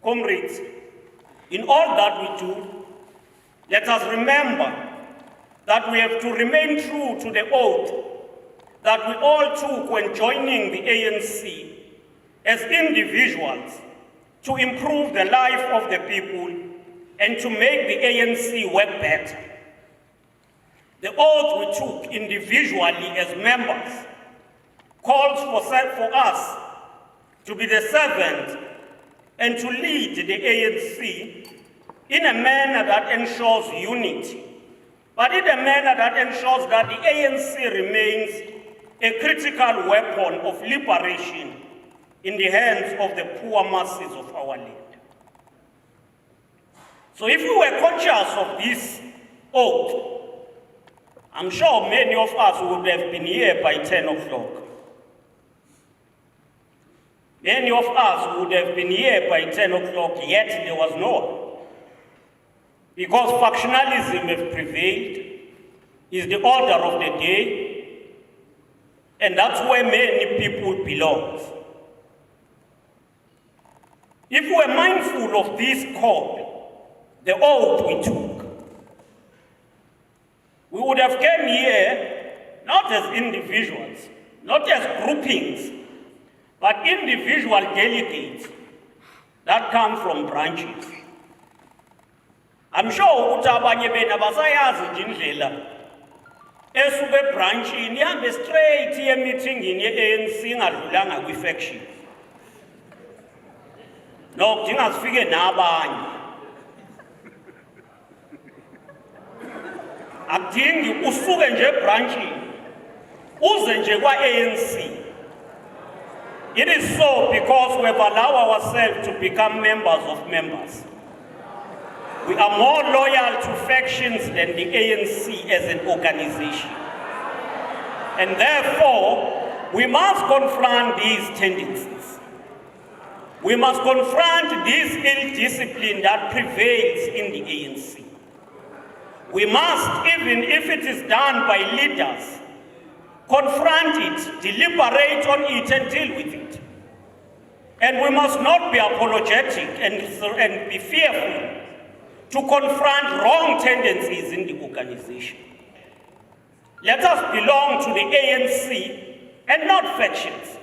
Comrades, in all that we do, let us remember that we have to remain true to the oath that we all took when joining the ANC as individuals to improve the life of the people and to make the ANC work better. The oath we took individually as members calls for us to be the servant and to lead the ANC in a manner that ensures unity, but in a manner that ensures that the ANC remains a critical weapon of liberation in the hands of the poor masses of our land. So if we were conscious of this oath, I'm sure many of us would have been here by 10 o'clock. Many of us would have been here by 10 o'clock, yet there was no one. Because factionalism has prevailed, is the order of the day, and that's where many people belong. If we were mindful of this call, the oath we took, we would have come here not as individuals, not as groupings, but individual delegates that come from branches. I'm sure ukuthi abanye bena basayazi nje indlela esuke ebranchini ihambe straight ye-meetingini ye-ANC ingadlulanga kwi-faction. No, kudinga sifike nabanye. Akudingi usuke nje ebranchini uze nje kwa-ANC. It is so because we have allowed ourselves to become members of members. We are more loyal to factions than the ANC as an organization. And therefore, we must confront these tendencies. We must confront this ill discipline that prevails in the ANC. We must, even if it is done by leaders, confront it, deliberate on it, and deal with it. And we must not be apologetic and be fearful to confront wrong tendencies in the organization. Let us belong to the ANC and not factions.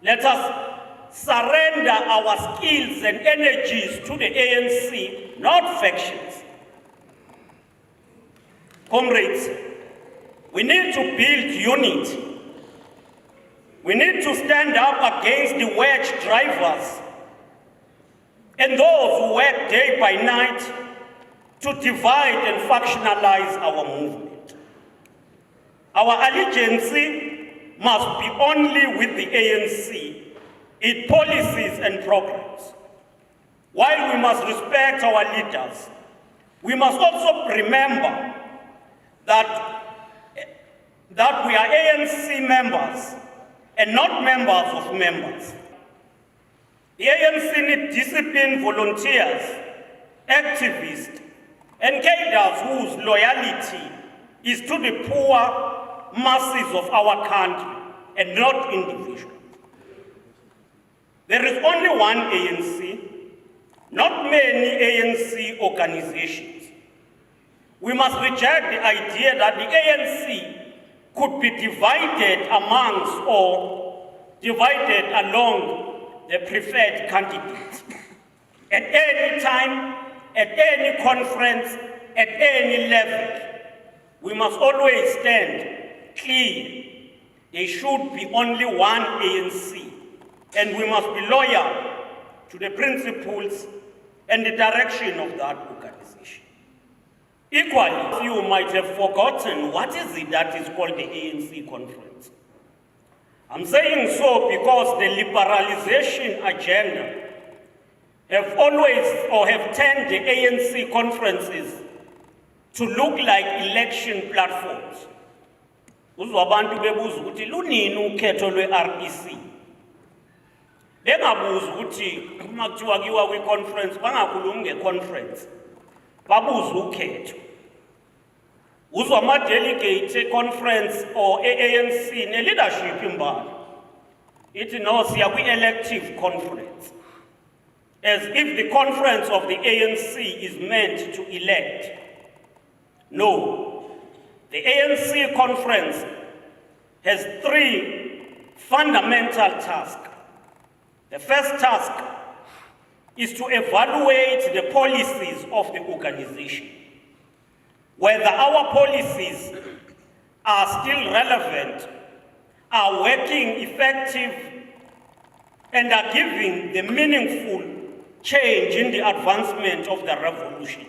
Let us surrender our skills and energies to the ANC, not factions. Comrades, we need to build unity. We need to stand up against the wedge drivers and those who work day by night to divide and factionalize our movement. Our allegiance must be only with the ANC, its policies and programs. While we must respect our leaders, we must also remember that we are ANC members and not members of members. The ANC needs disciplined volunteers, activists, and cadres whose loyalty is to the poor masses of our country and not individuals. There is only one ANC, not many ANC organizations. We must reject the idea that the ANC could be divided amongst or divided along the preferred candidates. At any time, at any conference, at any level, we must always stand clear. There should be only one ANC, and we must be loyal to the principles and the direction of that organization. Equally, you might have forgotten what is it that is called the ANC conference. I'm saying so because the liberalization agenda have always or have turned the ANC conferences to look like election platforms. Uzwabantu bebuza ukuthi lunini ukhetho lwe-REC. Bengabuza ukuthi uma kuthiwa kiwa kwi-conference bangakhulumi nge-conference. Babuza ukhetho. Uzwa ama-delegate e-conference or ANC ne-leadership imbala. Ithi no siya kwi-elective conference. as if the conference of the ANC is meant to elect. No, the ANC conference has three fundamental tasks. The first task is to evaluate the policies of the organization, whether our policies are still relevant, are working effective, and are giving the meaningful change in the advancement of the revolution.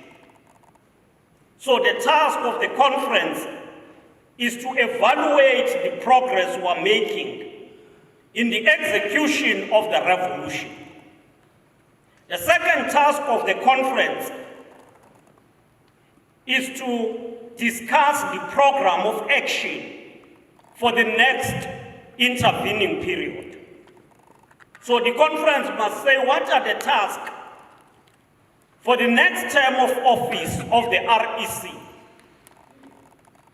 So the task of the conference is to evaluate the progress we are making in the execution of the revolution. The second task of the conference is to discuss the program of action for the next intervening period. So the conference must say what are the tasks for the next term of office of the REC.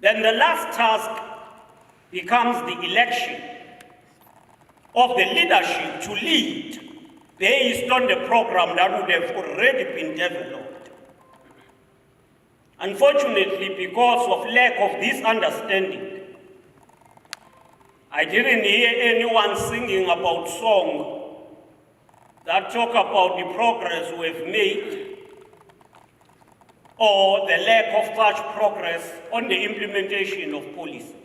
Then the last task becomes the election of the leadership to lead based on the program that would have already been developed. Unfortunately, because of lack of this understanding, I didn't hear anyone singing about songs that talk about the progress we've made or the lack of such progress on the implementation of policies.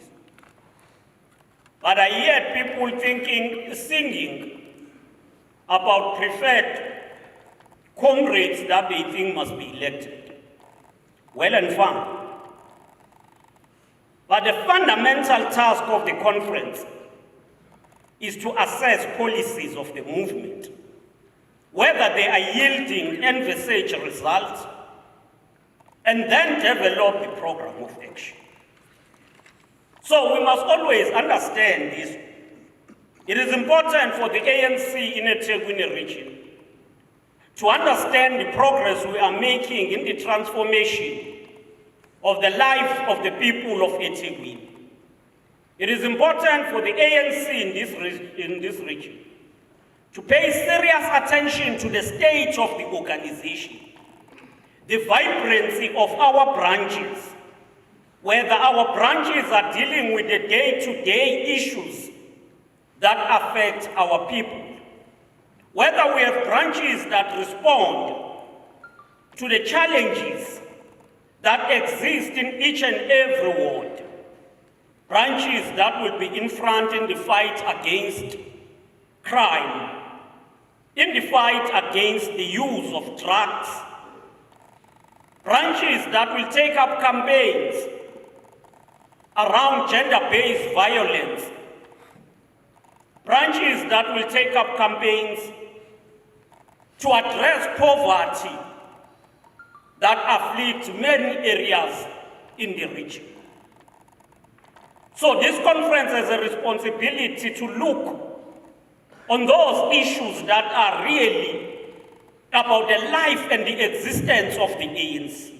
But I heard people singing about preferred comrades that they think must be elected. Well and fine. But the fundamental task of the conference is to assess policies of the movement, whether they are yielding envisaged results, and then develop the program of action. So we must always understand this. It is important for the ANC in the Ethekwini region to understand the progress we are making in the transformation of the life of the people of Ethekwini. It is important for the ANC in this region to pay serious attention to the state of the organization, the vibrancy of our branches, whether our branches are dealing with the day-to-day issues that affect our people, whether we have branches that respond to the challenges that exist in each and every ward, branches that will be in front in the fight against crime, in the fight against the use of drugs, branches that will take up campaigns around gender-based violence, branches that will take up campaigns to address poverty that afflicts many areas in the region. So this conference has a responsibility to look on those issues that are really about the life and the existence of the ANC.